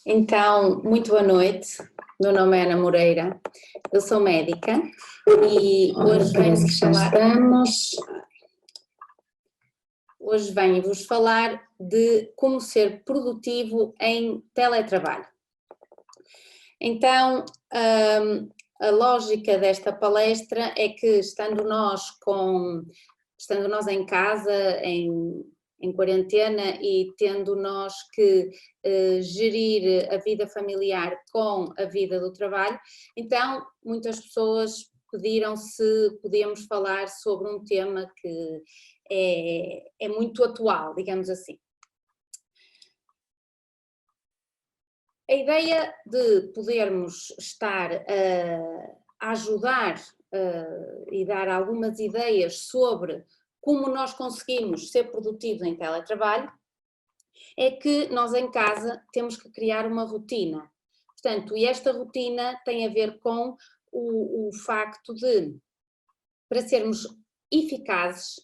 Então, muito boa noite, meu nome é Ana Moreira, eu sou médica e hoje venho-vos falar de como ser produtivo em teletrabalho. Então, a lógica desta palestra é que estando nós em casa, em quarentena e tendo nós que gerir a vida familiar com a vida do trabalho, então muitas pessoas pediram se podíamos falar sobre um tema que é muito atual, digamos assim. A ideia de podermos estar a ajudar e dar algumas ideias sobre como nós conseguimos ser produtivos em teletrabalho, é que nós em casa temos que criar uma rotina. Portanto, e esta rotina tem a ver com o facto de, para sermos eficazes,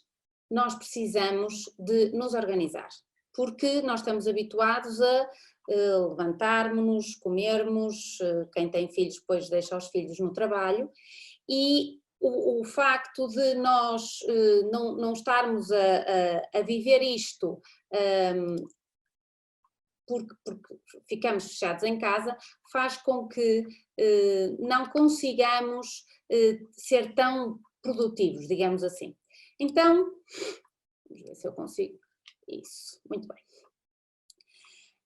nós precisamos de nos organizar, porque nós estamos habituados a levantarmos-nos, comermos, quem tem filhos depois deixa os filhos no trabalho, e o facto de nós não estarmos a viver isto porque ficamos fechados em casa, faz com que não consigamos ser tão produtivos, digamos assim. Então, vamos ver se eu consigo. Isso, muito bem.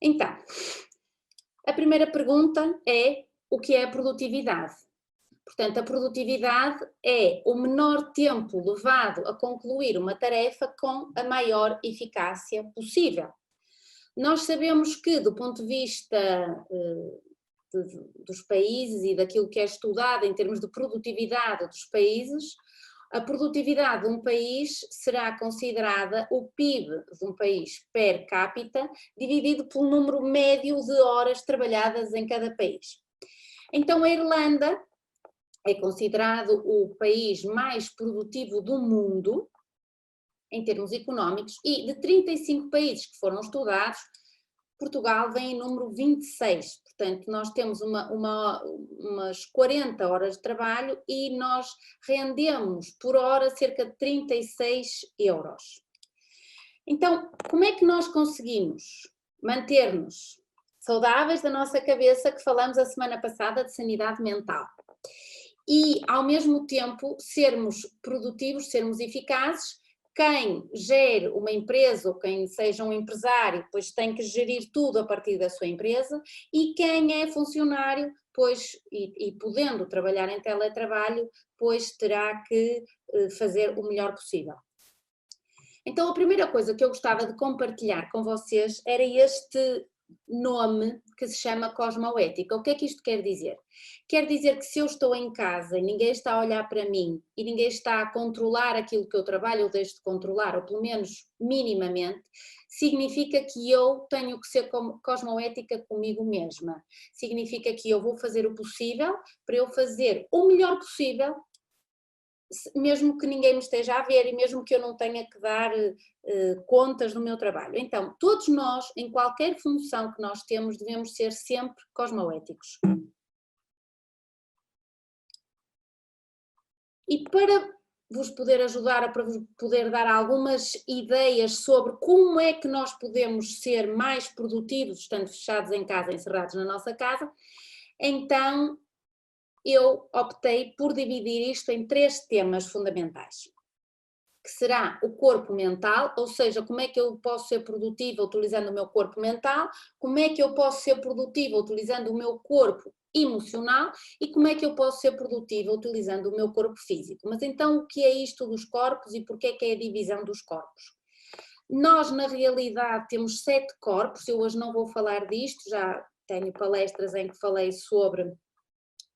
Então, a primeira pergunta é: o que é a produtividade? Portanto, a produtividade é o menor tempo levado a concluir uma tarefa com a maior eficácia possível. Nós sabemos que, do ponto de vista dos países e daquilo que é estudado em termos de produtividade dos países, a produtividade de um país será considerada o PIB de um país per capita dividido pelo número médio de horas trabalhadas em cada país. Então, a Irlanda é considerado o país mais produtivo do mundo, em termos económicos, e de 35 países que foram estudados, Portugal vem em número 26, portanto nós temos umas 40 horas de trabalho e nós rendemos por hora cerca de 36 euros. Então, como é que nós conseguimos manter-nos saudáveis da nossa cabeça, que falamos a semana passada de sanidade mental, e ao mesmo tempo sermos produtivos, sermos eficazes? Quem gere uma empresa ou quem seja um empresário, pois tem que gerir tudo a partir da sua empresa, e quem é funcionário, pois, e podendo trabalhar em teletrabalho, pois terá que fazer o melhor possível. Então, a primeira coisa que eu gostava de compartilhar com vocês era este nome que se chama cosmoética. O que é que isto quer dizer? Quer dizer que se eu estou em casa e ninguém está a olhar para mim e ninguém está a controlar aquilo que eu trabalho, eu deixo de controlar, ou pelo menos minimamente, significa que eu tenho que ser cosmoética comigo mesma. Significa que eu vou fazer o possível para eu fazer o melhor possível, mesmo que ninguém me esteja a ver e mesmo que eu não tenha que dar contas no meu trabalho. Então, todos nós, em qualquer função que nós temos, devemos ser sempre cosmoéticos. E para vos poder ajudar, para vos poder dar algumas ideias sobre como é que nós podemos ser mais produtivos, estando fechados em casa, encerrados na nossa casa, então eu optei por dividir isto em 3 temas fundamentais, que será o corpo mental, ou seja, como é que eu posso ser produtiva utilizando o meu corpo mental, como é que eu posso ser produtiva utilizando o meu corpo emocional e como é que eu posso ser produtiva utilizando o meu corpo físico. Mas então o que é isto dos corpos e porquê que é a divisão dos corpos? Nós na realidade temos 7 corpos, eu hoje não vou falar disto, já tenho palestras em que falei sobre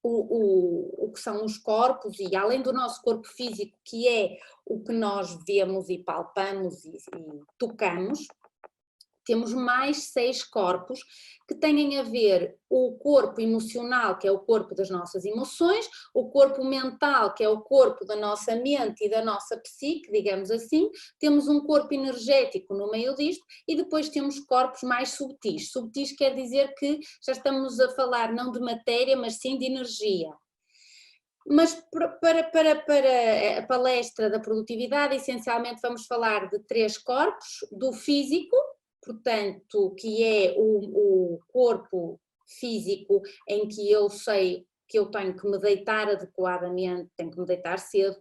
o que são os corpos, e além do nosso corpo físico, que é o que nós vemos e palpamos e tocamos, temos mais 6 corpos que têm a ver o corpo emocional, que é o corpo das nossas emoções, o corpo mental, que é o corpo da nossa mente e da nossa psique, digamos assim, temos um corpo energético no meio disto e depois temos corpos mais subtis. Subtis quer dizer que já estamos a falar não de matéria, mas sim de energia. Mas para a palestra da produtividade, essencialmente vamos falar de 3 corpos, do físico, portanto, que é o corpo físico em que eu sei que eu tenho que me deitar adequadamente, tenho que me deitar cedo,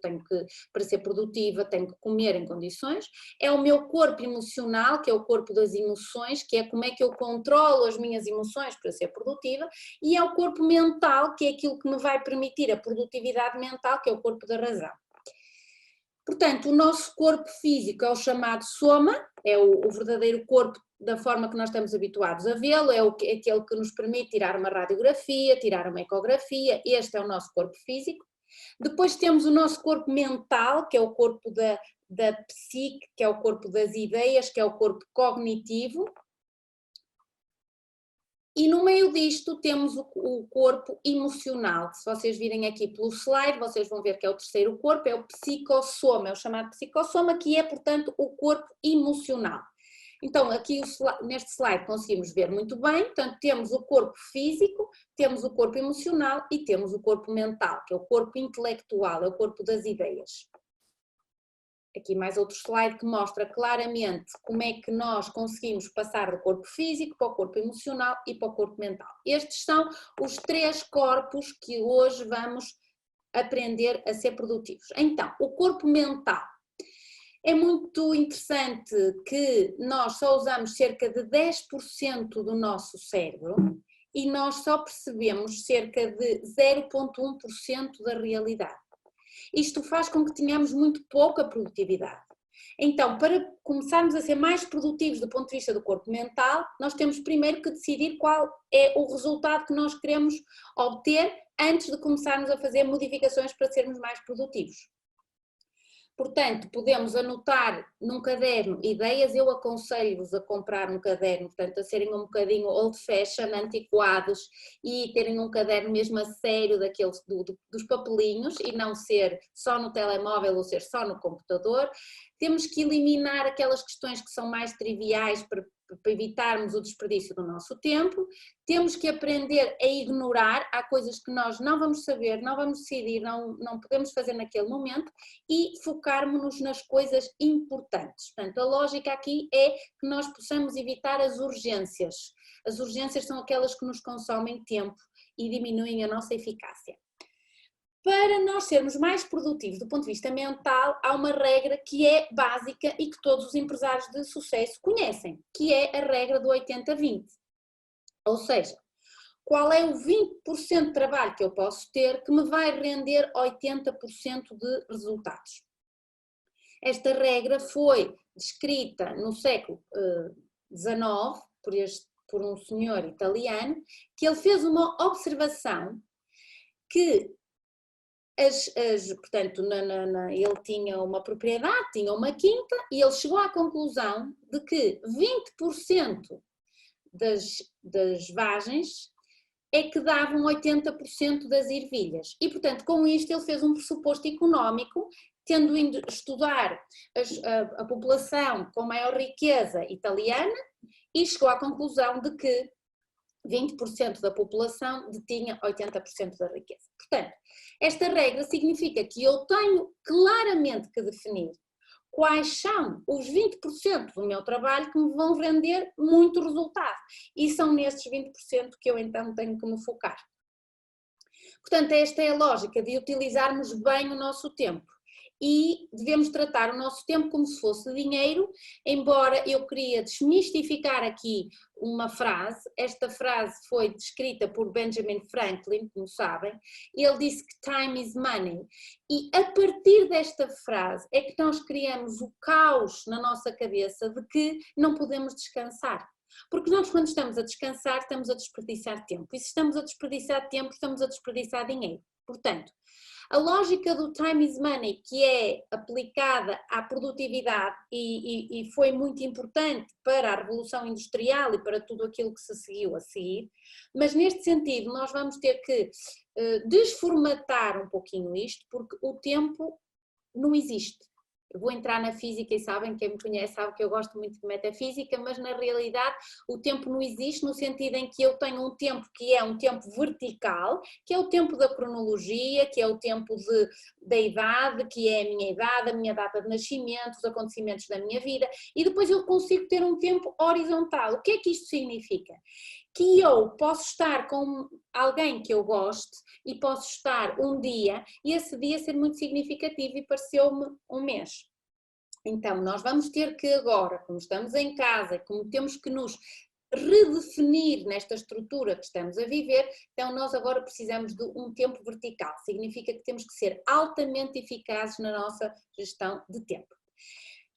para ser produtiva, tenho que comer em condições. É o meu corpo emocional, que é o corpo das emoções, que é como é que eu controlo as minhas emoções para ser produtiva, e é o corpo mental, que é aquilo que me vai permitir a produtividade mental, que é o corpo da razão. Portanto, o nosso corpo físico é o chamado soma, é o verdadeiro corpo da forma que nós estamos habituados a vê-lo, é aquele que nos permite tirar uma radiografia, tirar uma ecografia, este é o nosso corpo físico. Depois temos o nosso corpo mental, que é o corpo da psique, que é o corpo das ideias, que é o corpo cognitivo. E no meio disto temos o corpo emocional, que se vocês virem aqui pelo slide, vocês vão ver que é o terceiro corpo, é o psicossoma, é o chamado psicossoma, que é, portanto, o corpo emocional. Então, aqui neste slide conseguimos ver muito bem, portanto, temos o corpo físico, temos o corpo emocional e temos o corpo mental, que é o corpo intelectual, é o corpo das ideias. Aqui mais outro slide que mostra claramente como é que nós conseguimos passar do corpo físico para o corpo emocional e para o corpo mental. Estes são os 3 corpos que hoje vamos aprender a ser produtivos. Então, o corpo mental. É muito interessante que nós só usamos cerca de 10% do nosso cérebro e nós só percebemos cerca de 0,1% da realidade. Isto faz com que tenhamos muito pouca produtividade. Então, para começarmos a ser mais produtivos do ponto de vista do corpo mental, nós temos primeiro que decidir qual é o resultado que nós queremos obter antes de começarmos a fazer modificações para sermos mais produtivos. Portanto, podemos anotar num caderno ideias, eu aconselho-vos a comprar um caderno, portanto, a serem um bocadinho old fashion, antiquados, e terem um caderno mesmo a sério daqueles dos papelinhos e não ser só no telemóvel ou ser só no computador. Temos que eliminar aquelas questões que são mais triviais para evitarmos o desperdício do nosso tempo. Temos que aprender a ignorar, há coisas que nós não vamos saber, não vamos decidir, não podemos fazer naquele momento e focarmos-nos nas coisas importantes. Portanto, a lógica aqui é que nós possamos evitar as urgências. As urgências são aquelas que nos consomem tempo e diminuem a nossa eficácia. Para nós sermos mais produtivos do ponto de vista mental, há uma regra que é básica e que todos os empresários de sucesso conhecem, que é a regra do 80-20. Ou seja, qual é o 20% de trabalho que eu posso ter que me vai render 80% de resultados? Esta regra foi descrita no século XIX por um senhor italiano, que ele fez uma observação que portanto, ele tinha uma propriedade, tinha uma quinta, e ele chegou à conclusão de que 20% das vagens é que davam 80% das ervilhas. E, portanto, com isto ele fez um pressuposto económico, tendo ido estudar a população com maior riqueza italiana, e chegou à conclusão de que 20% da população detinha 80% da riqueza. Portanto, esta regra significa que eu tenho claramente que definir quais são os 20% do meu trabalho que me vão render muito resultado. E são nestes 20% que eu então tenho que me focar. Portanto, esta é a lógica de utilizarmos bem o nosso tempo. E devemos tratar o nosso tempo como se fosse dinheiro, embora eu queria desmistificar aqui uma frase. Esta frase foi descrita por Benjamin Franklin, como sabem. Ele disse que time is money, e a partir desta frase é que nós criamos o caos na nossa cabeça de que não podemos descansar. Porque nós, quando estamos a descansar, estamos a desperdiçar tempo, e se estamos a desperdiçar tempo, estamos a desperdiçar dinheiro. Portanto, A lógica do time is money, que é aplicada à produtividade e foi muito importante para a Revolução Industrial e para tudo aquilo que se seguiu a seguir, mas neste sentido nós vamos ter que desformatar um pouquinho isto, porque o tempo não existe. Eu vou entrar na física e sabem, quem me conhece sabe que eu gosto muito de metafísica, mas na realidade o tempo não existe no sentido em que eu tenho um tempo que é um tempo vertical, que é o tempo da cronologia, que é o tempo da idade, que é a minha data de nascimento, os acontecimentos da minha vida, e depois eu consigo ter um tempo horizontal. O que é que isto significa? Que eu posso estar com alguém que eu goste e posso estar um dia e esse dia ser muito significativo e pareceu-me um mês. Então nós vamos ter que agora, como estamos em casa, como temos que nos redefinir nesta estrutura que estamos a viver, então nós agora precisamos de um tempo vertical, significa que temos que ser altamente eficazes na nossa gestão de tempo.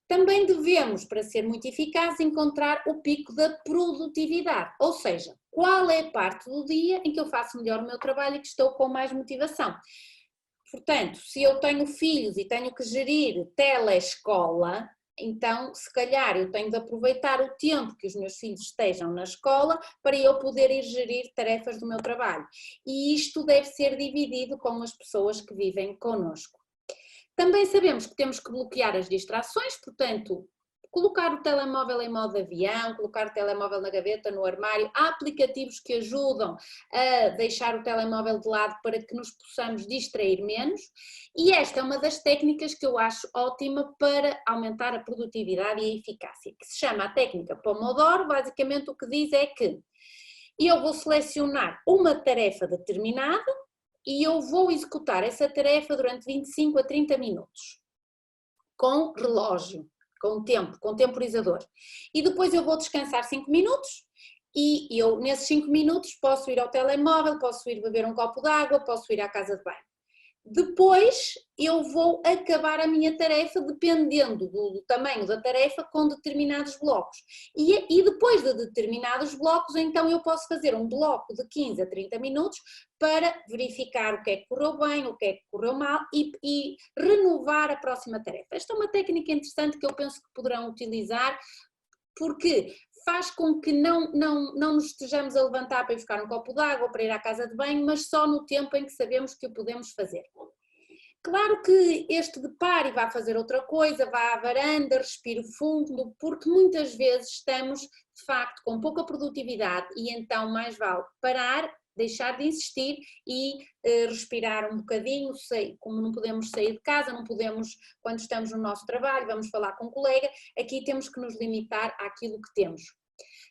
Também devemos, para ser muito eficazes, encontrar o pico da produtividade, ou seja, qual é a parte do dia em que eu faço melhor o meu trabalho e que estou com mais motivação. Portanto, se eu tenho filhos e tenho que gerir telescola, então se calhar eu tenho de aproveitar o tempo que os meus filhos estejam na escola para eu poder ir gerir tarefas do meu trabalho. E isto deve ser dividido com as pessoas que vivem connosco. Também sabemos que temos que bloquear as distrações, portanto, colocar o telemóvel em modo avião, colocar o telemóvel na gaveta, no armário. Há aplicativos que ajudam a deixar o telemóvel de lado para que nos possamos distrair menos. E esta é uma das técnicas que eu acho ótima para aumentar a produtividade e a eficácia, que se chama a técnica Pomodoro. Basicamente o que diz é que eu vou selecionar uma tarefa determinada e eu vou executar essa tarefa durante 25 a 30 minutos, com relógio, com tempo, com temporizador. E depois eu vou descansar 5 minutos e eu nesses 5 minutos posso ir ao telemóvel, posso ir beber um copo de água, posso ir à casa de banho. Depois eu vou acabar a minha tarefa dependendo do tamanho da tarefa com determinados blocos. E depois de determinados blocos, então eu posso fazer um bloco de 15 a 30 minutos para verificar o que é que correu bem, o que é que correu mal e renovar a próxima tarefa. Esta é uma técnica interessante que eu penso que poderão utilizar porque faz com que não nos estejamos a levantar para ir buscar um copo de água, para ir à casa de banho, mas só no tempo em que sabemos que o podemos fazer. Claro que este de pare e vá fazer outra coisa, vá à varanda, respire fundo, porque muitas vezes estamos, de facto, com pouca produtividade e então mais vale parar, deixar de insistir e respirar um bocadinho, como não podemos sair de casa, não podemos, quando estamos no nosso trabalho, vamos falar com um colega, aqui temos que nos limitar àquilo que temos.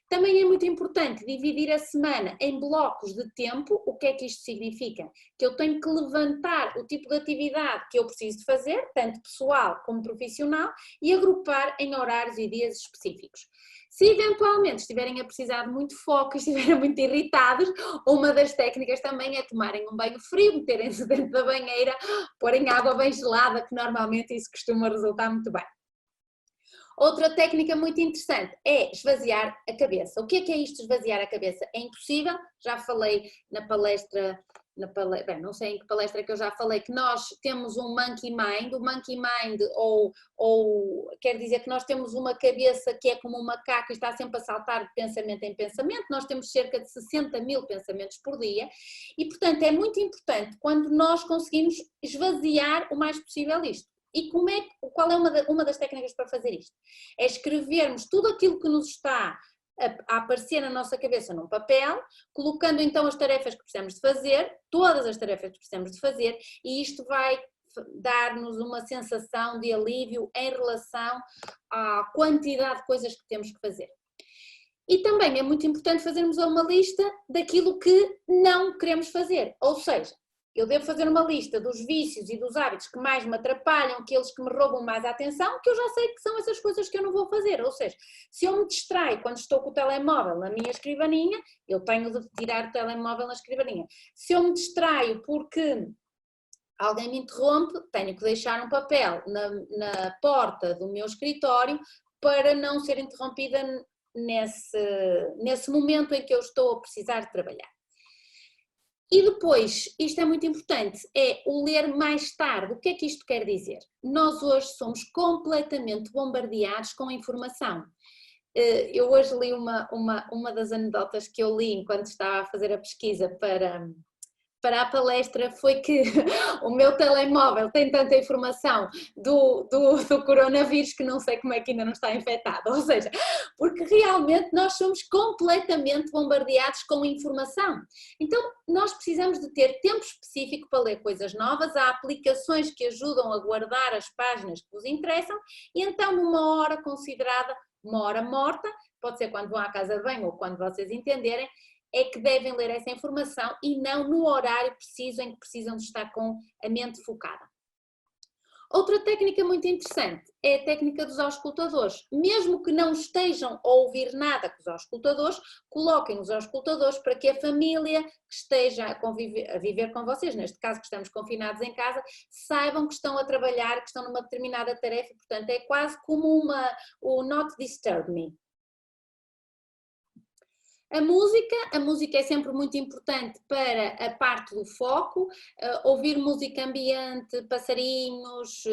Também é muito importante dividir a semana em blocos de tempo. O que é que isto significa? Que eu tenho que levantar o tipo de atividade que eu preciso de fazer, tanto pessoal como profissional, e agrupar em horários e dias específicos. Se eventualmente estiverem a precisar de muito foco e estiverem muito irritados, uma das técnicas também é tomarem um banho frio, meterem-se dentro da banheira, porem água bem gelada, que normalmente isso costuma resultar muito bem. Outra técnica muito interessante é esvaziar a cabeça. O que é isto, esvaziar a cabeça? É impossível, já falei na palestra, bem, não sei em que palestra que eu já falei, que nós temos um monkey mind, o monkey mind ou quer dizer que nós temos uma cabeça que é como um macaco e está sempre a saltar de pensamento em pensamento, nós temos cerca de 60 mil pensamentos por dia e portanto é muito importante quando nós conseguimos esvaziar o mais possível isto. E qual é uma das técnicas para fazer isto? É escrevermos tudo aquilo que nos está a aparecer na nossa cabeça num papel, colocando então as tarefas que precisamos de fazer, todas as tarefas que precisamos de fazer, e isto vai dar-nos uma sensação de alívio em relação à quantidade de coisas que temos que fazer. E também é muito importante fazermos uma lista daquilo que não queremos fazer, ou seja, eu devo fazer uma lista dos vícios e dos hábitos que mais me atrapalham, aqueles que me roubam mais a atenção, que eu já sei que são essas coisas que eu não vou fazer. Ou seja, se eu me distraio quando estou com o telemóvel na minha escrivaninha, eu tenho de tirar o telemóvel na escrivaninha. Se eu me distraio porque alguém me interrompe, tenho que deixar um papel na porta do meu escritório para não ser interrompida nesse momento em que eu estou a precisar de trabalhar. E depois, isto é muito importante, é o ler mais tarde. O que é que isto quer dizer? Nós hoje somos completamente bombardeados com informação. Eu hoje li uma das anedotas que eu li enquanto estava a fazer a pesquisa para a palestra, foi que o meu telemóvel tem tanta informação do coronavírus que não sei como é que ainda não está infectado, ou seja, porque realmente nós somos completamente bombardeados com informação. Então nós precisamos de ter tempo específico para ler coisas novas, há aplicações que ajudam a guardar as páginas que vos interessam, e então uma hora considerada uma hora morta, pode ser quando vão à casa de banho ou quando vocês entenderem, é que devem ler essa informação e não no horário preciso em que precisam de estar com a mente focada. Outra técnica muito interessante é a técnica dos auscultadores. Mesmo que não estejam a ouvir nada com os auscultadores, coloquem os auscultadores para que a família que esteja a viver com vocês, neste caso que estamos confinados em casa, saibam que estão a trabalhar, que estão numa determinada tarefa, portanto é quase como o Not Disturb Me. A música é sempre muito importante para a parte do foco, ouvir música ambiente, passarinhos,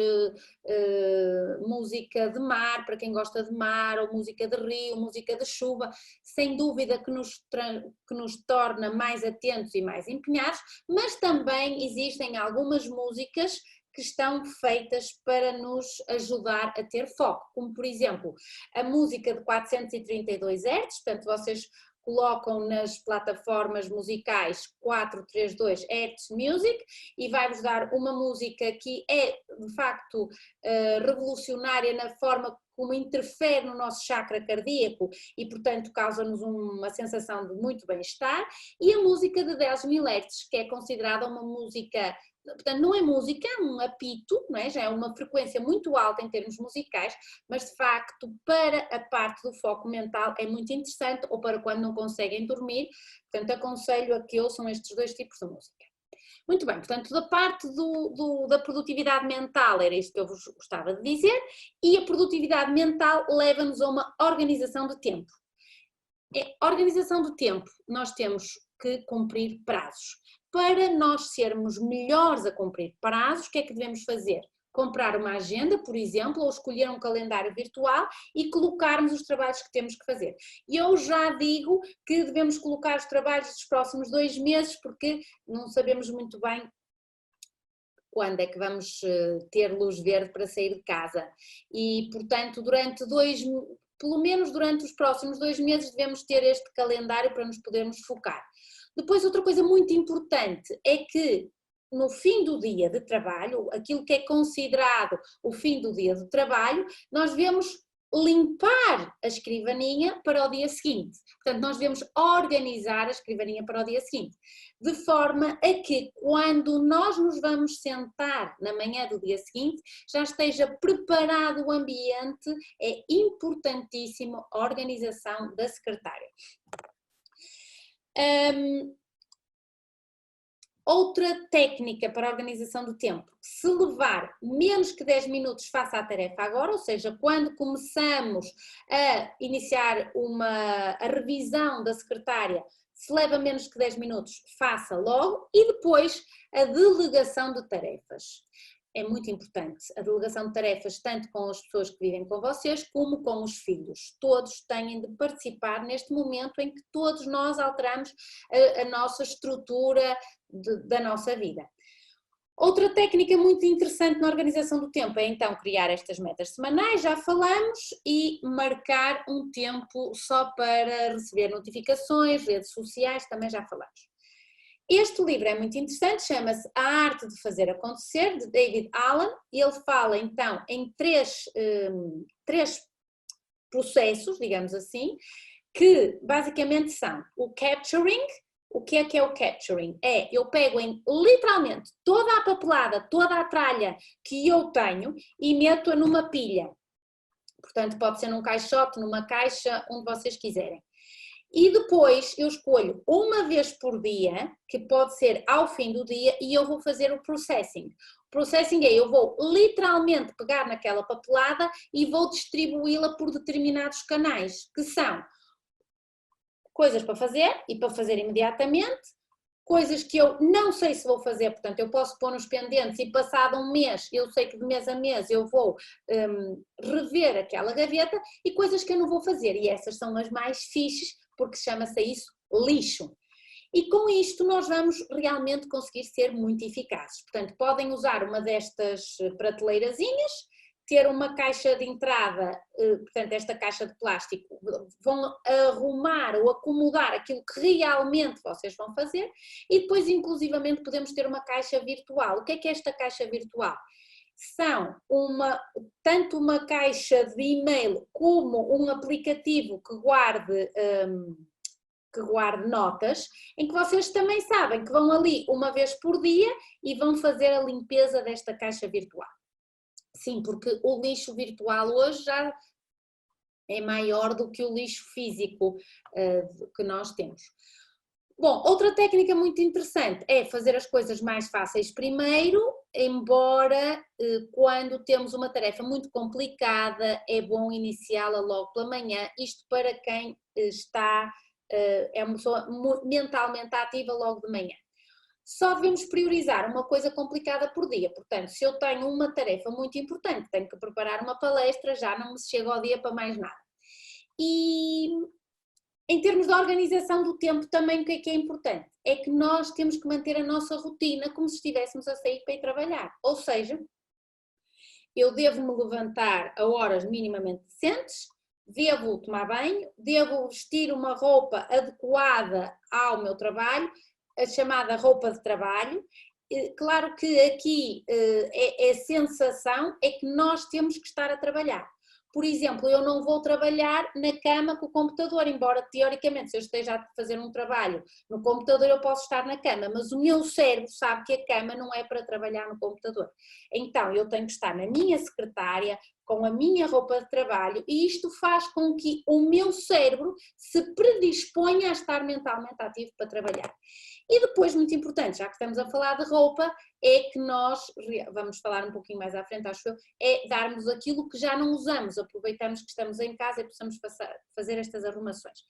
música de mar, para quem gosta de mar, ou música de rio, música de chuva, sem dúvida que nos torna mais atentos e mais empenhados, mas também existem algumas músicas que estão feitas para nos ajudar a ter foco, como por exemplo a música de 432 Hz, portanto vocês colocam nas plataformas musicais 432 Hz Music e vai-vos dar uma música que é de facto revolucionária na forma como interfere no nosso chakra cardíaco e portanto causa-nos uma sensação de muito bem-estar, e a música de 10.000 Hz, que é considerada uma música, portanto não é música, é um apito, não é? Já é uma frequência muito alta em termos musicais, mas de facto para a parte do foco mental é muito interessante, ou para quando não conseguem dormir, portanto aconselho a que ouçam estes dois tipos de música. Muito bem, portanto da parte da produtividade mental era isto que eu vos gostava de dizer, e a produtividade mental leva-nos a uma organização de tempo. Organização do tempo, nós temos que cumprir prazos. Para nós sermos melhores a cumprir prazos, o que é que devemos fazer? Comprar uma agenda, por exemplo, ou escolher um calendário virtual e colocarmos os trabalhos que temos que fazer. E eu já digo que devemos colocar os trabalhos dos próximos 2 meses, porque não sabemos muito bem quando é que vamos ter luz verde para sair de casa. E, portanto, pelo menos durante os próximos 2 meses devemos ter este calendário para nos podermos focar. Depois, outra coisa muito importante é que no fim do dia de trabalho, aquilo que é considerado o fim do dia de trabalho, nós devemos limpar a escrivaninha para o dia seguinte. Portanto, nós devemos organizar a escrivaninha para o dia seguinte, de forma a que quando nós nos vamos sentar na manhã do dia seguinte, já esteja preparado o ambiente. É importantíssimo a organização da secretária. Outra técnica para a organização do tempo: se levar menos que 10 minutos, faça a tarefa agora, ou seja, quando começamos a iniciar a revisão da secretária, se leva menos que 10 minutos, faça logo, e depois a delegação de tarefas. É muito importante a delegação de tarefas, tanto com as pessoas que vivem com vocês, como com os filhos. Todos têm de participar neste momento em que todos nós alteramos a nossa estrutura da nossa vida. Outra técnica muito interessante na organização do tempo é então criar estas metas semanais, já falamos, e marcar um tempo só para receber notificações, redes sociais, também já falamos. Este livro é muito interessante, chama-se A Arte de Fazer Acontecer, de David Allen, e ele fala então em três processos, digamos assim, que basicamente são o capturing. O que é o capturing? Eu pego literalmente toda a papelada, toda a tralha que eu tenho e meto-a numa pilha. Portanto, pode ser num caixote, numa caixa, onde vocês quiserem. E depois eu escolho uma vez por dia, que pode ser ao fim do dia, e eu vou fazer o processing. O processing eu vou literalmente pegar naquela papelada e vou distribuí-la por determinados canais, que são coisas para fazer e para fazer imediatamente, coisas que eu não sei se vou fazer, portanto eu posso pôr nos pendentes e passado um mês, eu sei que de mês a mês eu vou rever aquela gaveta, e coisas que eu não vou fazer, e essas são as mais fixes, porque chama-se isso lixo. E com isto nós vamos realmente conseguir ser muito eficazes. Portanto, podem usar uma destas prateleirazinhas, ter uma caixa de entrada, portanto esta caixa de plástico, vão arrumar ou acomodar aquilo que realmente vocês vão fazer, e depois inclusivamente podemos ter uma caixa virtual. O que é esta caixa virtual? São tanto uma caixa de e-mail como um aplicativo que guarde notas, em que vocês também sabem que vão ali uma vez por dia e vão fazer a limpeza desta caixa virtual. Sim, porque o lixo virtual hoje já é maior do que o lixo físico que nós temos. Bom, outra técnica muito interessante é fazer as coisas mais fáceis primeiro, embora quando temos uma tarefa muito complicada é bom iniciá-la logo pela manhã, isto para quem é uma pessoa mentalmente ativa logo de manhã. Só devemos priorizar uma coisa complicada por dia, portanto, se eu tenho uma tarefa muito importante, tenho que preparar uma palestra, já não me chega ao dia para mais nada. E em termos de organização do tempo também o que é importante? É que nós temos que manter a nossa rotina como se estivéssemos a sair para ir trabalhar, ou seja, eu devo me levantar a horas minimamente decentes, devo tomar banho, devo vestir uma roupa adequada ao meu trabalho, a chamada roupa de trabalho. Claro que aqui a sensação é que nós temos que estar a trabalhar. Por exemplo, eu não vou trabalhar na cama com o computador, embora teoricamente se eu esteja a fazer um trabalho no computador eu posso estar na cama, mas o meu cérebro sabe que a cama não é para trabalhar no computador. Então eu tenho que estar na minha secretária, com a minha roupa de trabalho, e isto faz com que o meu cérebro se predisponha a estar mentalmente ativo para trabalhar. E depois, muito importante, já que estamos a falar de roupa, é que nós, vamos falar um pouquinho mais à frente, acho eu, é darmos aquilo que já não usamos, aproveitamos que estamos em casa e possamos fazer estas arrumações.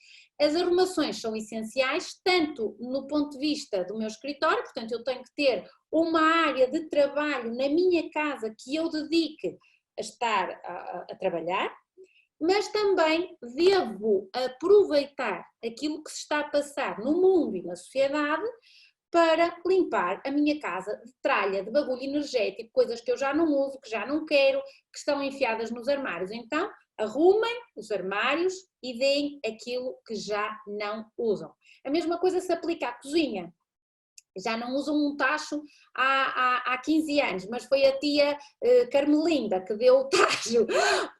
As arrumações são essenciais, tanto no ponto de vista do meu escritório, portanto eu tenho que ter uma área de trabalho na minha casa que eu dedique a estar a trabalhar, mas também devo aproveitar aquilo que se está a passar no mundo e na sociedade para limpar a minha casa de tralha, de bagulho energético, coisas que eu já não uso, que já não quero, que estão enfiadas nos armários. Então, arrumem os armários e deem aquilo que já não usam. A mesma coisa se aplica à cozinha. Já não usam um tacho há 15 anos, mas foi a tia Carmelinda que deu o tacho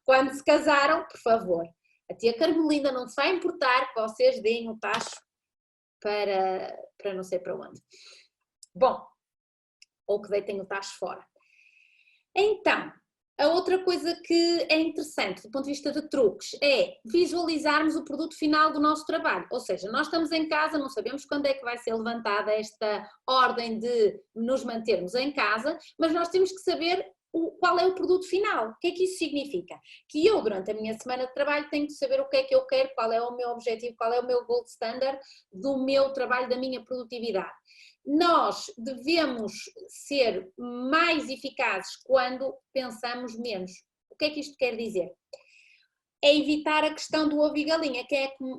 quando se casaram, por favor. A tia Carmelinda não se vai importar que vocês deem o tacho para não sei para onde. Bom, ou que deitem o tacho fora. Então, a outra coisa que é interessante do ponto de vista de truques é visualizarmos o produto final do nosso trabalho, ou seja, nós estamos em casa, não sabemos quando é que vai ser levantada esta ordem de nos mantermos em casa, mas nós temos que saber qual é o produto final. O que é que isso significa? Que eu, durante a minha semana de trabalho, tenho que saber o que é que eu quero, qual é o meu objetivo, qual é o meu gold standard do meu trabalho, da minha produtividade. Nós devemos ser mais eficazes quando pensamos menos. O que é que isto quer dizer? É evitar a questão do ovo e galinha.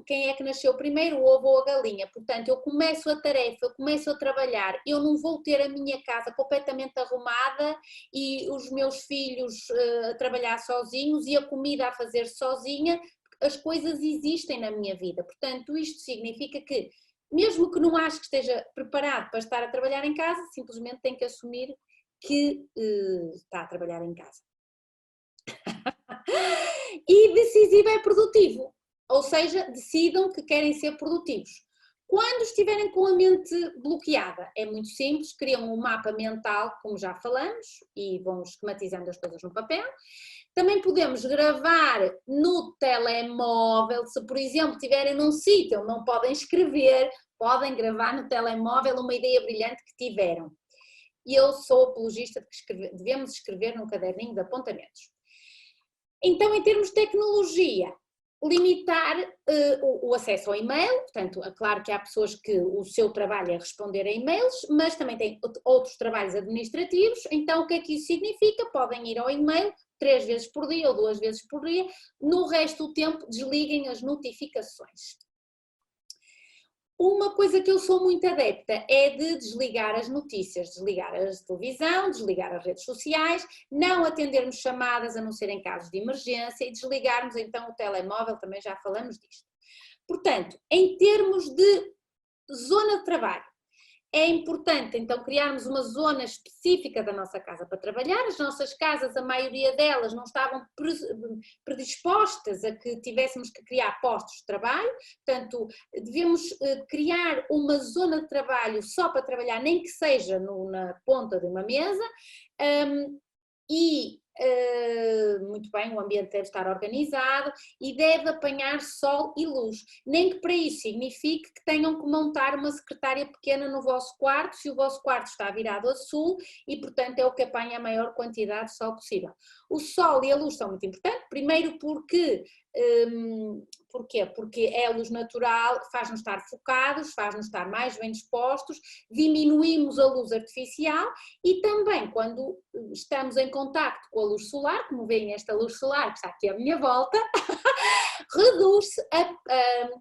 Quem é que nasceu primeiro, o ovo ou a galinha? Portanto, eu começo a tarefa, eu começo a trabalhar, eu não vou ter a minha casa completamente arrumada e os meus filhos a trabalhar sozinhos e a comida a fazer sozinha. As coisas existem na minha vida. Portanto, isto significa que mesmo que não ache que esteja preparado para estar a trabalhar em casa, simplesmente tem que assumir que está a trabalhar em casa. E decisivo é produtivo, ou seja, decidam que querem ser produtivos. Quando estiverem com a mente bloqueada, é muito simples, criam um mapa mental, como já falamos, e vão esquematizando as coisas no papel. Também podemos gravar no telemóvel, se por exemplo estiverem num sítio onde não podem escrever, podem gravar no telemóvel uma ideia brilhante que tiveram. E eu sou apologista de que devemos escrever num caderninho de apontamentos. Então, em termos de tecnologia, limitar o acesso ao e-mail, portanto, é claro que há pessoas que o seu trabalho é responder a e-mails, mas também têm outros trabalhos administrativos, então o que é que isso significa? Podem ir ao e-mail 3 vezes por dia ou 2 vezes por dia, no resto do tempo desliguem as notificações. Uma coisa que eu sou muito adepta é de desligar as notícias, desligar a televisão, desligar as redes sociais, não atendermos chamadas a não ser em casos de emergência e desligarmos então o telemóvel, também já falamos disto. Portanto, em termos de zona de trabalho, é importante então criarmos uma zona específica da nossa casa para trabalhar. As nossas casas, a maioria delas não estavam predispostas a que tivéssemos que criar postos de trabalho, portanto devemos criar uma zona de trabalho só para trabalhar, nem que seja na ponta de uma mesa, e muito bem, o ambiente deve estar organizado e deve apanhar sol e luz, nem que para isso signifique que tenham que montar uma secretária pequena no vosso quarto, se o vosso quarto está virado a sul e portanto é o que apanha a maior quantidade de sol possível. O sol e a luz são muito importantes, primeiro porque porquê? Porque é a luz natural, faz-nos estar focados, faz-nos estar mais bem dispostos, diminuímos a luz artificial e também quando estamos em contacto com a luz solar, como veem esta luz solar que está aqui à minha volta, reduz-se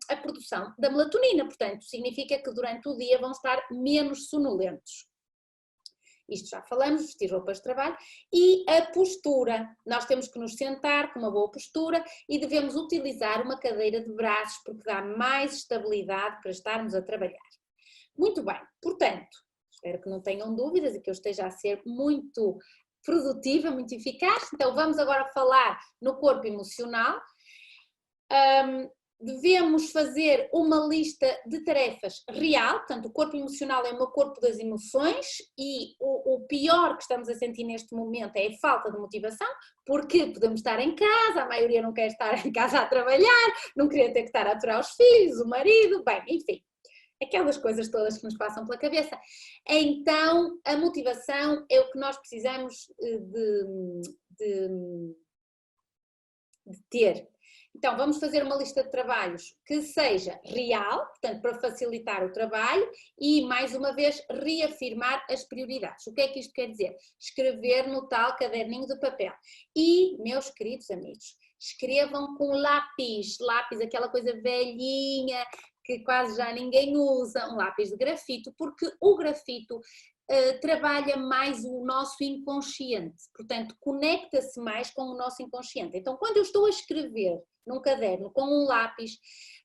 a produção da melatonina, portanto significa que durante o dia vão estar menos sonolentos. Isto já falamos, vestir roupas de trabalho, e a postura. Nós temos que nos sentar com uma boa postura e devemos utilizar uma cadeira de braços porque dá mais estabilidade para estarmos a trabalhar. Muito bem, portanto, espero que não tenham dúvidas e que eu esteja a ser muito produtiva, muito eficaz. Então vamos agora falar no corpo emocional. Devemos fazer uma lista de tarefas real, portanto o corpo emocional é o meu corpo das emoções e o pior que estamos a sentir neste momento é a falta de motivação, porque podemos estar em casa, a maioria não quer estar em casa a trabalhar, não queria ter que estar a aturar os filhos, o marido, bem, enfim, aquelas coisas todas que nos passam pela cabeça. Então a motivação é o que nós precisamos de ter. Então, vamos fazer uma lista de trabalhos que seja real, portanto, para facilitar o trabalho e, mais uma vez, reafirmar as prioridades. O que é que isto quer dizer? Escrever no tal caderninho de papel. E, meus queridos amigos, escrevam com lápis, aquela coisa velhinha que quase já ninguém usa, um lápis de grafito, porque o grafito trabalha mais o nosso inconsciente, portanto conecta-se mais com o nosso inconsciente. Então quando eu estou a escrever num caderno com um lápis,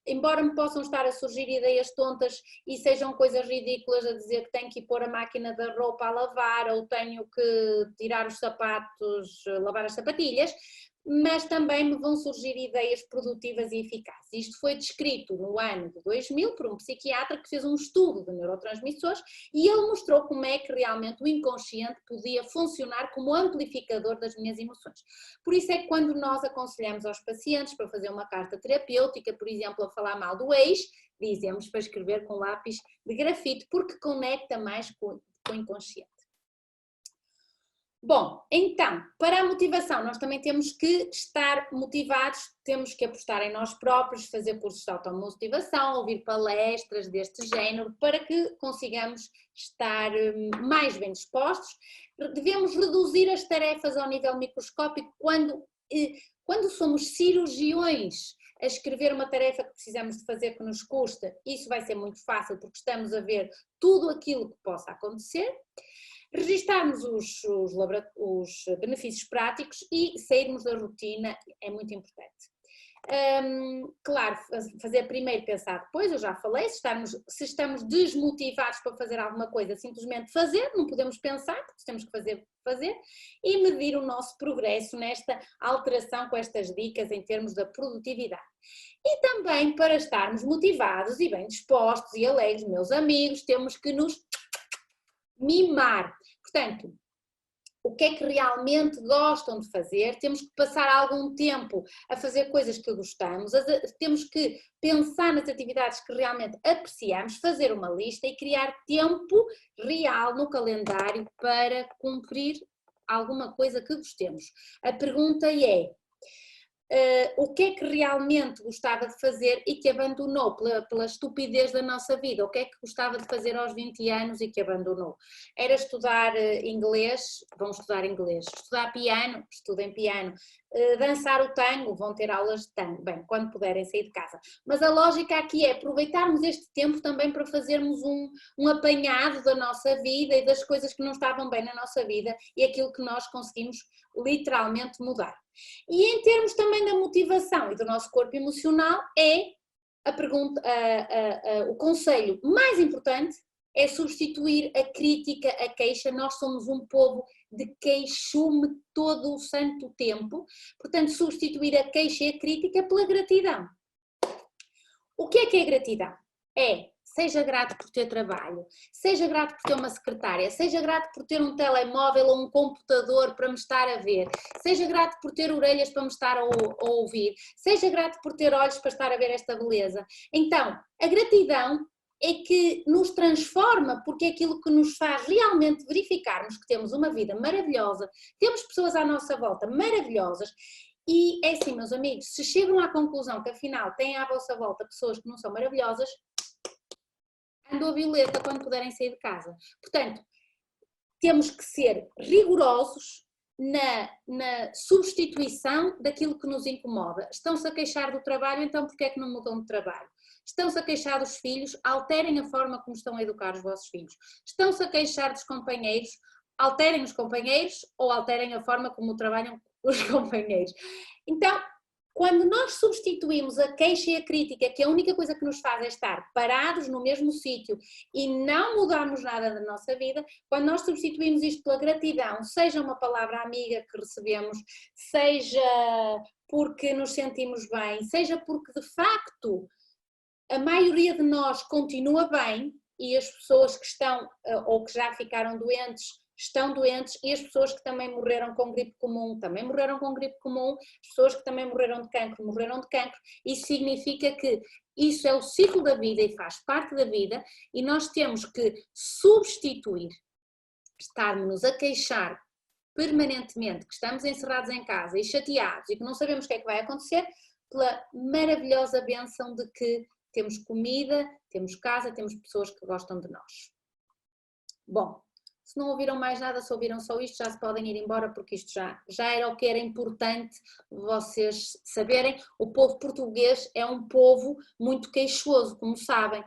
embora me possam estar a surgir ideias tontas e sejam coisas ridículas a dizer que tenho que ir pôr a máquina da roupa a lavar ou tenho que tirar os sapatos, lavar as sapatilhas, mas também me vão surgir ideias produtivas e eficazes. Isto foi descrito no ano de 2000 por um psiquiatra que fez um estudo de neurotransmissores e ele mostrou como é que realmente o inconsciente podia funcionar como amplificador das minhas emoções. Por isso é que quando nós aconselhamos aos pacientes para fazer uma carta terapêutica, por exemplo, a falar mal do ex, dizemos para escrever com lápis de grafite, porque conecta mais com o inconsciente. Bom, então, para a motivação, nós também temos que estar motivados, temos que apostar em nós próprios, fazer cursos de automotivação, ouvir palestras deste género, para que consigamos estar mais bem dispostos. Devemos reduzir as tarefas ao nível microscópico quando somos cirurgiões a escrever uma tarefa que precisamos de fazer que nos custa, isso vai ser muito fácil porque estamos a ver tudo aquilo que possa acontecer. Registarmos os benefícios práticos e sairmos da rotina é muito importante. Claro, fazer primeiro, pensar depois, eu já falei, se estamos desmotivados para fazer alguma coisa, simplesmente fazer, não podemos pensar, porque temos que fazer e medir o nosso progresso nesta alteração com estas dicas em termos da produtividade. E também para estarmos motivados e bem dispostos e alegres, meus amigos, temos que nos mimar. Portanto, o que é que realmente gostam de fazer, temos que passar algum tempo a fazer coisas que gostamos, temos que pensar nas atividades que realmente apreciamos, fazer uma lista e criar tempo real no calendário para cumprir alguma coisa que gostemos. A pergunta é, o que é que realmente gostava de fazer e que abandonou pela estupidez da nossa vida. O que é que gostava de fazer aos 20 anos e que abandonou? Era estudar inglês, vão estudar inglês. Estudar piano, estudem piano. Dançar o tango, vão ter aulas de tango. Bem, quando puderem sair de casa. Mas a lógica aqui é aproveitarmos este tempo também para fazermos um apanhado da nossa vida e das coisas que não estavam bem na nossa vida e aquilo que nós conseguimos literalmente mudar. E em termos também da motivação e do nosso corpo emocional, a pergunta, o conselho mais importante é substituir a crítica, a queixa. Nós somos um povo de queixume todo o santo tempo, portanto substituir a queixa e a crítica pela gratidão. O que é gratidão? Seja grato por ter trabalho, seja grato por ter uma secretária, seja grato por ter um telemóvel ou um computador para me estar a ver, seja grato por ter orelhas para me estar a ouvir, seja grato por ter olhos para estar a ver esta beleza. Então, a gratidão é que nos transforma, porque é aquilo que nos faz realmente verificarmos que temos uma vida maravilhosa, temos pessoas à nossa volta maravilhosas. E é assim, meus amigos, se chegam à conclusão que afinal têm à vossa volta pessoas que não são maravilhosas, andam a violeta quando puderem sair de casa. Portanto, temos que ser rigorosos na substituição daquilo que nos incomoda. Estão-se a queixar do trabalho, então porquê é que não mudam de trabalho? Estão-se a queixar dos filhos, alterem a forma como estão a educar os vossos filhos. Estão-se a queixar dos companheiros, alterem os companheiros ou alterem a forma como trabalham os companheiros. Então, quando nós substituímos a queixa e a crítica, que a única coisa que nos faz é estar parados no mesmo sítio e não mudarmos nada da nossa vida, quando nós substituímos isto pela gratidão, seja uma palavra amiga que recebemos, seja porque nos sentimos bem, seja porque de facto a maioria de nós continua bem e as pessoas que estão ou que já ficaram doentes estão doentes e as pessoas que também morreram com gripe comum também morreram com gripe comum, as pessoas que também morreram de cancro morreram de cancro. Isso significa que isso é o ciclo da vida e faz parte da vida e nós temos que substituir estarmos a queixar permanentemente que estamos encerrados em casa e chateados e que não sabemos o que é que vai acontecer pela maravilhosa bênção de que temos comida, temos casa, temos pessoas que gostam de nós. Bom, se não ouviram mais nada, se ouviram só isto, já se podem ir embora porque isto já era o que era importante vocês saberem. O povo português é um povo muito queixoso, como sabem.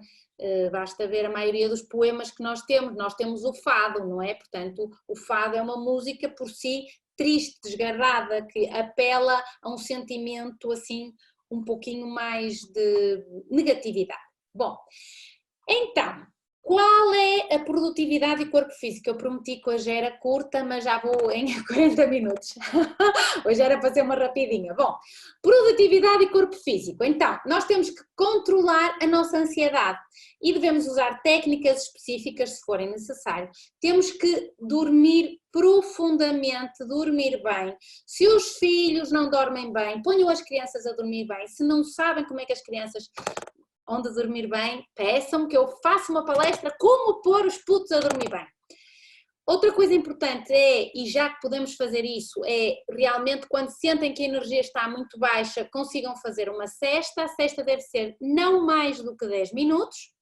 Basta ver a maioria dos poemas que nós temos o fado, não é? Portanto, o fado é uma música por si triste, desgarrada, que apela a um sentimento assim um pouquinho mais de negatividade. Bom, então, qual é a produtividade e corpo físico? Eu prometi que hoje era curta, mas já vou em 40 minutos. Hoje era para ser uma rapidinha. Bom, produtividade e corpo físico. Então, nós temos que controlar a nossa ansiedade e devemos usar técnicas específicas se forem necessário. Temos que dormir profundamente, dormir bem. Se os filhos não dormem bem, ponham as crianças a dormir bem. Se não sabem como é que as crianças onde dormir bem, peçam que eu faça uma palestra como pôr os putos a dormir bem. Outra coisa importante e já que podemos fazer isso, é realmente quando sentem que a energia está muito baixa, consigam fazer uma sesta. A sesta deve ser não mais do que 10 minutos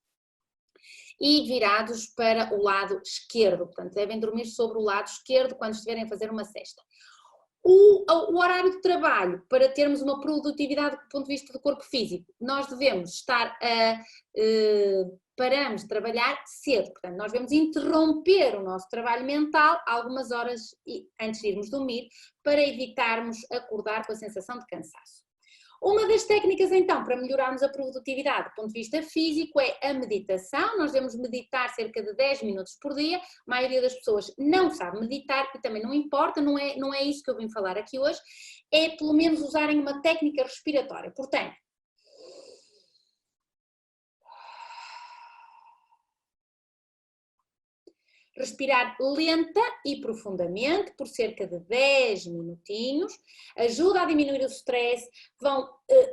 e virados para o lado esquerdo, portanto devem dormir sobre o lado esquerdo quando estiverem a fazer uma sesta. O horário de trabalho, para termos uma produtividade do ponto de vista do corpo físico, nós devemos estar paramos de trabalhar cedo, portanto nós devemos interromper o nosso trabalho mental algumas horas antes de irmos dormir, para evitarmos acordar com a sensação de cansaço. Uma das técnicas então para melhorarmos a produtividade do ponto de vista físico é a meditação. Nós devemos meditar cerca de 10 minutos por dia. A maioria das pessoas não sabe meditar e também não importa, não é isso que eu vim falar aqui hoje, é pelo menos usarem uma técnica respiratória. Portanto, Respirar lenta e profundamente, por cerca de 10 minutinhos, ajuda a diminuir o stress. Vão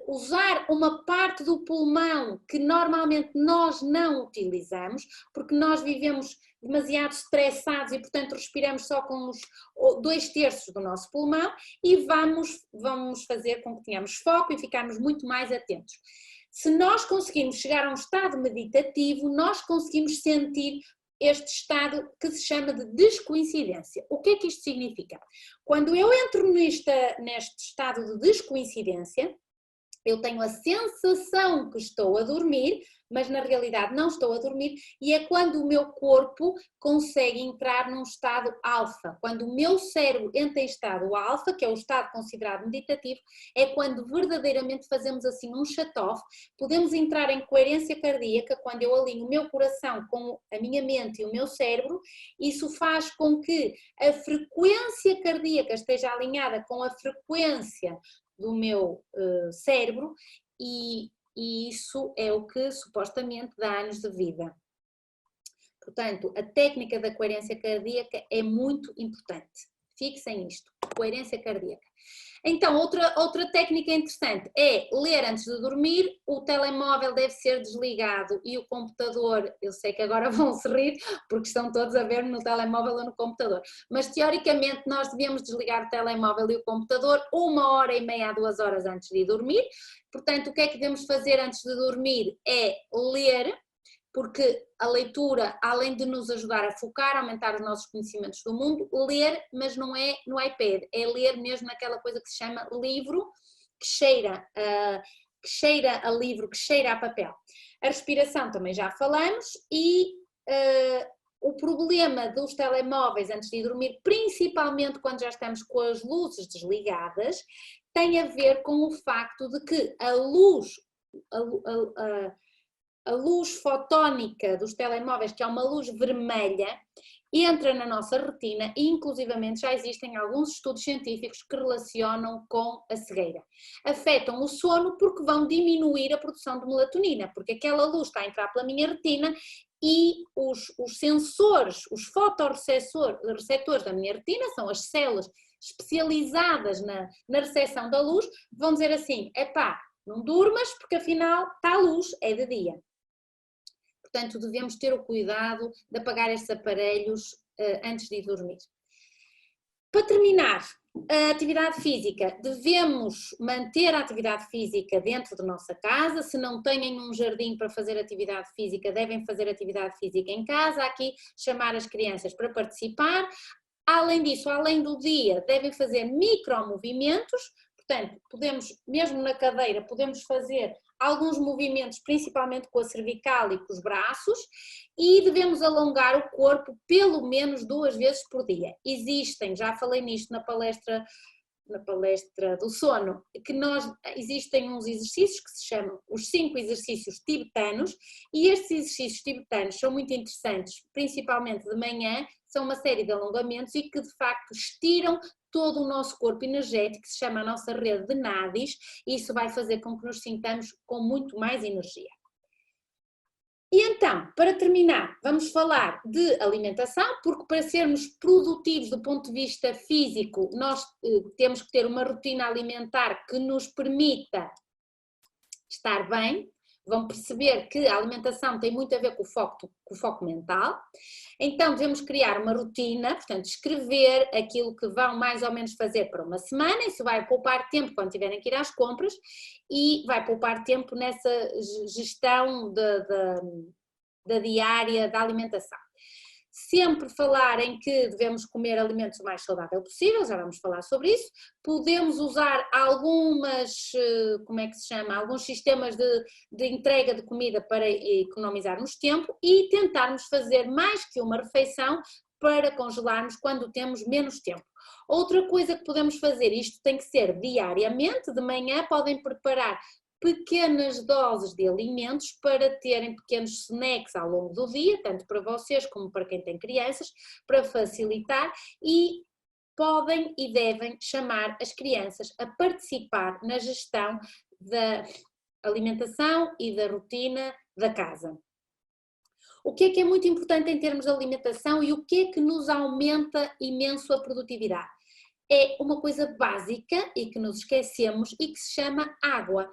usar uma parte do pulmão que normalmente nós não utilizamos, porque nós vivemos demasiado estressados e, portanto, respiramos só com os 2/3 do nosso pulmão e vamos fazer com que tenhamos foco e ficarmos muito mais atentos. Se nós conseguirmos chegar a um estado meditativo, nós conseguimos sentir este estado que se chama de descoincidência. O que é que isto significa? Quando eu entro neste estado de descoincidência, eu tenho a sensação que estou a dormir, mas na realidade não estou a dormir, e é quando o meu corpo consegue entrar num estado alfa. Quando o meu cérebro entra em estado alfa, que é o estado considerado meditativo, é quando verdadeiramente fazemos assim um shut-off, podemos entrar em coerência cardíaca, quando eu alinho o meu coração com a minha mente e o meu cérebro, isso faz com que a frequência cardíaca esteja alinhada com a frequência do meu cérebro e isso é o que supostamente dá anos de vida. Portanto, a técnica da coerência cardíaca é muito importante. Fixem isto, coerência cardíaca. Então, outra técnica interessante é ler antes de dormir, o telemóvel deve ser desligado e o computador, eu sei que agora vão se rir porque estão todos a ver no telemóvel ou no computador, mas teoricamente nós devemos desligar o telemóvel e o computador 1h30 a 2 horas antes de dormir. Portanto, o que é que devemos fazer antes de dormir é ler, porque a leitura, além de nos ajudar a focar, a aumentar os nossos conhecimentos do mundo, ler, mas não é no iPad, é ler mesmo naquela coisa que se chama livro, que cheira a livro, que cheira a papel. A respiração também já falamos e o problema dos telemóveis antes de dormir, principalmente quando já estamos com as luzes desligadas, tem a ver com o facto de que a luz fotónica dos telemóveis, que é uma luz vermelha, entra na nossa retina e inclusivamente já existem alguns estudos científicos que relacionam com a cegueira. Afetam o sono porque vão diminuir a produção de melatonina, porque aquela luz está a entrar pela minha retina e os sensores, os fotorreceptores da minha retina, são as células especializadas na recepção da luz, vão dizer assim, epá, não durmas porque afinal está a luz, é de dia. Portanto, devemos ter o cuidado de apagar estes aparelhos antes de ir dormir. Para terminar, a atividade física. Devemos manter a atividade física dentro da nossa casa. Se não têm um jardim para fazer atividade física, devem fazer atividade física em casa. Aqui, chamar as crianças para participar. Além disso, além do dia, devem fazer micromovimentos. Portanto, podemos, mesmo na cadeira, podemos fazer alguns movimentos, principalmente com a cervical e com os braços, e devemos alongar o corpo pelo menos 2 vezes por dia. Existem, já falei nisto na palestra do sono, que existem uns exercícios que se chamam os 5 exercícios tibetanos, e estes exercícios tibetanos são muito interessantes, principalmente de manhã, são uma série de alongamentos e que de facto estiram todo o nosso corpo energético, que se chama a nossa rede de nadis, e isso vai fazer com que nos sintamos com muito mais energia. E então, para terminar, vamos falar de alimentação, porque para sermos produtivos do ponto de vista físico, nós temos que ter uma rotina alimentar que nos permita estar bem. Vão perceber que a alimentação tem muito a ver com o foco mental. Então, devemos criar uma rotina, portanto, escrever aquilo que vão mais ou menos fazer para uma semana. Isso vai poupar tempo quando tiverem que ir às compras e vai poupar tempo nessa gestão da diária da alimentação. Sempre falar em que devemos comer alimentos o mais saudável possível, já vamos falar sobre isso. Podemos usar alguns sistemas de entrega de comida para economizarmos tempo e tentarmos fazer mais que uma refeição para congelarmos quando temos menos tempo. Outra coisa que podemos fazer, isto tem que ser diariamente, de manhã podem preparar pequenas doses de alimentos para terem pequenos snacks ao longo do dia, tanto para vocês como para quem tem crianças, para facilitar, e podem e devem chamar as crianças a participar na gestão da alimentação e da rotina da casa. O que é muito importante em termos de alimentação e o que é que nos aumenta imenso a produtividade? É uma coisa básica e que nos esquecemos e que se chama água.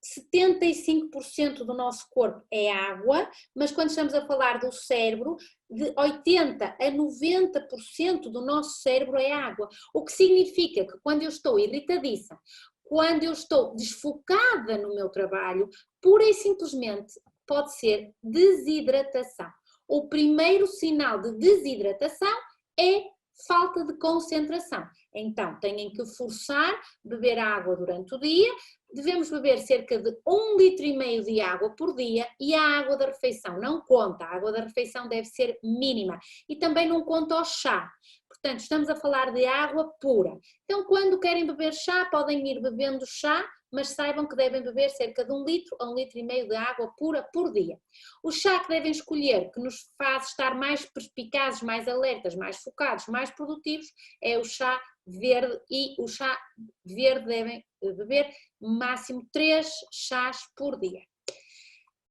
75% do nosso corpo é água, mas quando estamos a falar do cérebro, de 80% a 90% do nosso cérebro é água. O que significa que quando eu estou irritadiça, quando eu estou desfocada no meu trabalho, pura e simplesmente pode ser desidratação. O primeiro sinal de desidratação é falta de concentração. Então, têm que forçar beber água durante o dia. Devemos beber cerca de 1,5 litro de água por dia e a água da refeição não conta, a água da refeição deve ser mínima e também não conta o chá. Portanto, estamos a falar de água pura. Então, quando querem beber chá, podem ir bebendo chá, mas saibam que devem beber cerca de 1 litro a 1,5 litro de água pura por dia. O chá que devem escolher, que nos faz estar mais perspicazes, mais alertas, mais focados, mais produtivos, é o chá verde, e o chá verde devem beber máximo 3 chás por dia.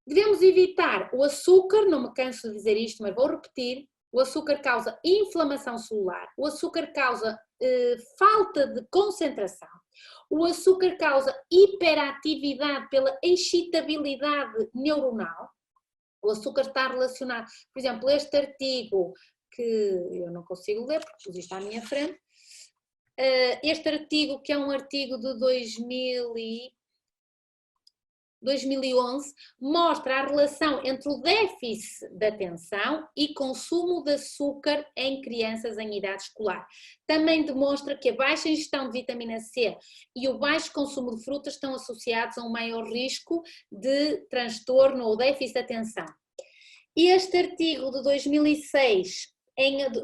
Devemos evitar o açúcar, não me canso de dizer isto, mas vou repetir, o açúcar causa inflamação celular, o açúcar causa falta de concentração, o açúcar causa hiperatividade pela excitabilidade neuronal, o açúcar está relacionado, por exemplo, este artigo que eu não consigo ler porque pus isto à minha frente, este artigo que é um artigo de 2011, mostra a relação entre o déficit de atenção e consumo de açúcar em crianças em idade escolar. Também demonstra que a baixa ingestão de vitamina C e o baixo consumo de frutas estão associados a um maior risco de transtorno ou déficit de atenção. Este artigo de 2006,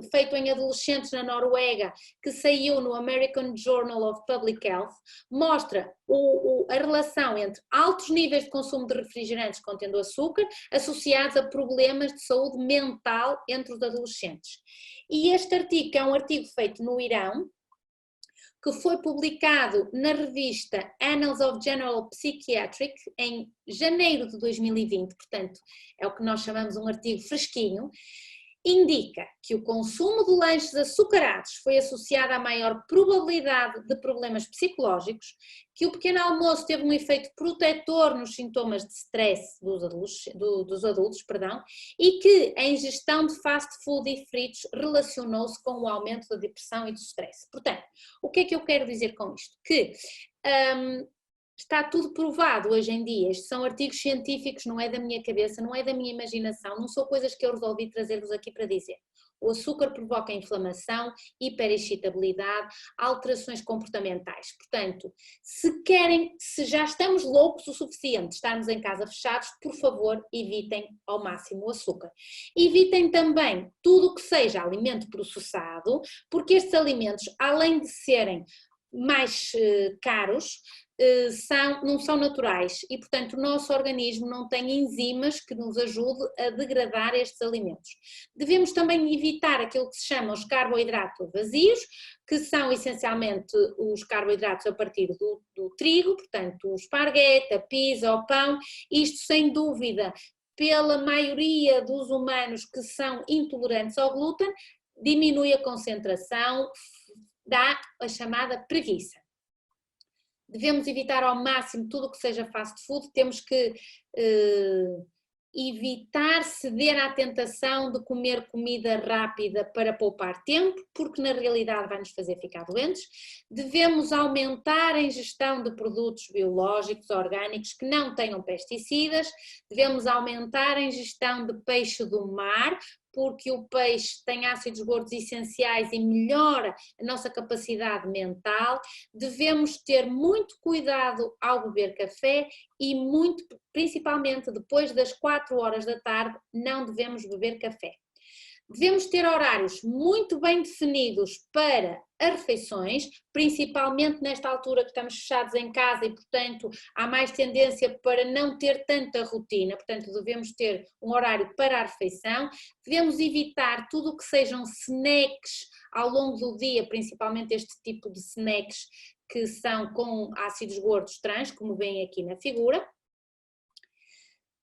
feito em adolescentes na Noruega, que saiu no American Journal of Public Health, mostra a relação entre altos níveis de consumo de refrigerantes contendo açúcar associados a problemas de saúde mental entre os adolescentes. E este artigo, que é um artigo feito no Irão, que foi publicado na revista Annals of General Psychiatric em janeiro de 2020, portanto é o que nós chamamos um artigo fresquinho, indica que o consumo de lanches açucarados foi associado à maior probabilidade de problemas psicológicos, que o pequeno almoço teve um efeito protetor nos sintomas de stress dos adultos, e que a ingestão de fast food e fritos relacionou-se com o aumento da depressão e do stress. Portanto, o que é que eu quero dizer com isto? Que está tudo provado hoje em dia, estes são artigos científicos, não é da minha cabeça, não é da minha imaginação, não são coisas que eu resolvi trazer-vos aqui para dizer. O açúcar provoca inflamação, hiperexcitabilidade, alterações comportamentais. Portanto, se já estamos loucos o suficiente de estarmos em casa fechados, por favor, evitem ao máximo o açúcar. Evitem também tudo o que seja alimento processado, porque estes alimentos, além de serem mais caros, não são naturais e, portanto, o nosso organismo não tem enzimas que nos ajudem a degradar estes alimentos. Devemos também evitar aquilo que se chama os carboidratos vazios, que são essencialmente os carboidratos a partir do trigo, portanto, o esparguete, a pizza, o pão, isto sem dúvida, pela maioria dos humanos que são intolerantes ao glúten, diminui a concentração, dá a chamada preguiça. Devemos evitar ao máximo tudo o que seja fast food, temos que evitar ceder à tentação de comer comida rápida para poupar tempo, porque na realidade vai nos fazer ficar doentes. Devemos aumentar a ingestão de produtos biológicos, orgânicos, que não tenham pesticidas, devemos aumentar a ingestão de peixe do mar, porque o peixe tem ácidos gordos essenciais e melhora a nossa capacidade mental. Devemos ter muito cuidado ao beber café e principalmente depois das 4 horas da tarde, não devemos beber café. Devemos ter horários muito bem definidos para as refeições, principalmente nesta altura que estamos fechados em casa e, portanto, há mais tendência para não ter tanta rotina, portanto, devemos ter um horário para a refeição, devemos evitar tudo o que sejam snacks ao longo do dia, principalmente este tipo de snacks que são com ácidos gordos trans, como veem aqui na figura.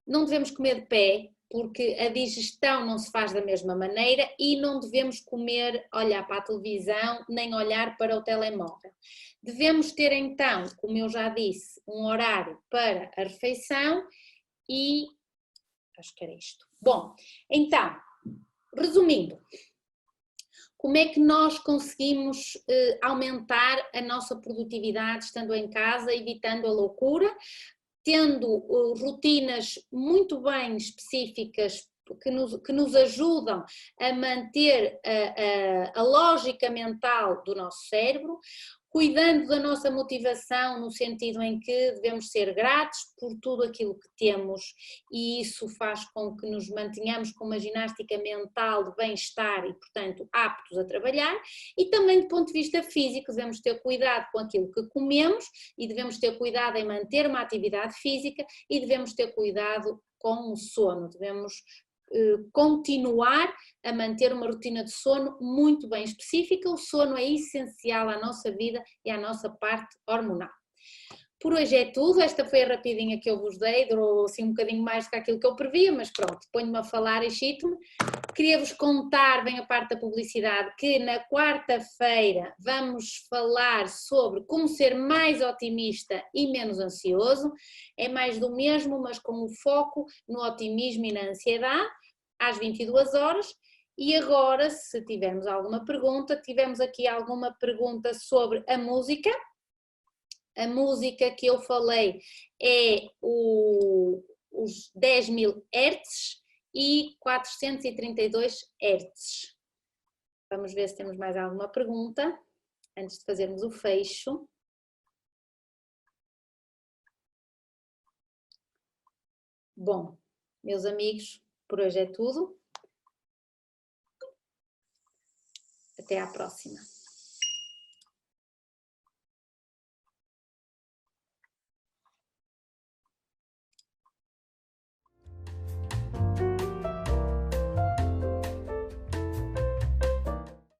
Não devemos comer de pé, porque a digestão não se faz da mesma maneira e não devemos comer, olhar para a televisão, nem olhar para o telemóvel. Devemos ter então, como eu já disse, um horário para a refeição e acho que era isto. Bom, então, resumindo, como é que nós conseguimos aumentar a nossa produtividade estando em casa, evitando a loucura, tendo rotinas muito bem específicas que nos ajudam a manter a lógica mental do nosso cérebro, cuidando da nossa motivação no sentido em que devemos ser gratos por tudo aquilo que temos e isso faz com que nos mantenhamos com uma ginástica mental de bem-estar e, portanto, aptos a trabalhar, e também do ponto de vista físico devemos ter cuidado com aquilo que comemos e devemos ter cuidado em manter uma atividade física e devemos ter cuidado com o sono, devemos continuar a manter uma rotina de sono muito bem específica. O sono é essencial à nossa vida e à nossa parte hormonal. Por hoje é tudo, esta foi a rapidinha que eu vos dei, durou assim um bocadinho mais do que aquilo que eu previa, mas pronto, ponho-me a falar e chito-me. Queria-vos contar, bem a parte da publicidade, que na quarta-feira vamos falar sobre como ser mais otimista e menos ansioso. É mais do mesmo, mas com o foco no otimismo e na ansiedade, às 22 horas. E agora, se tivermos alguma pergunta, tivemos aqui alguma pergunta sobre a música. A música que eu falei é os 10.000 Hz e 432 Hz. Vamos ver se temos mais alguma pergunta antes de fazermos o fecho. Bom, meus amigos, por hoje é tudo. Até à próxima.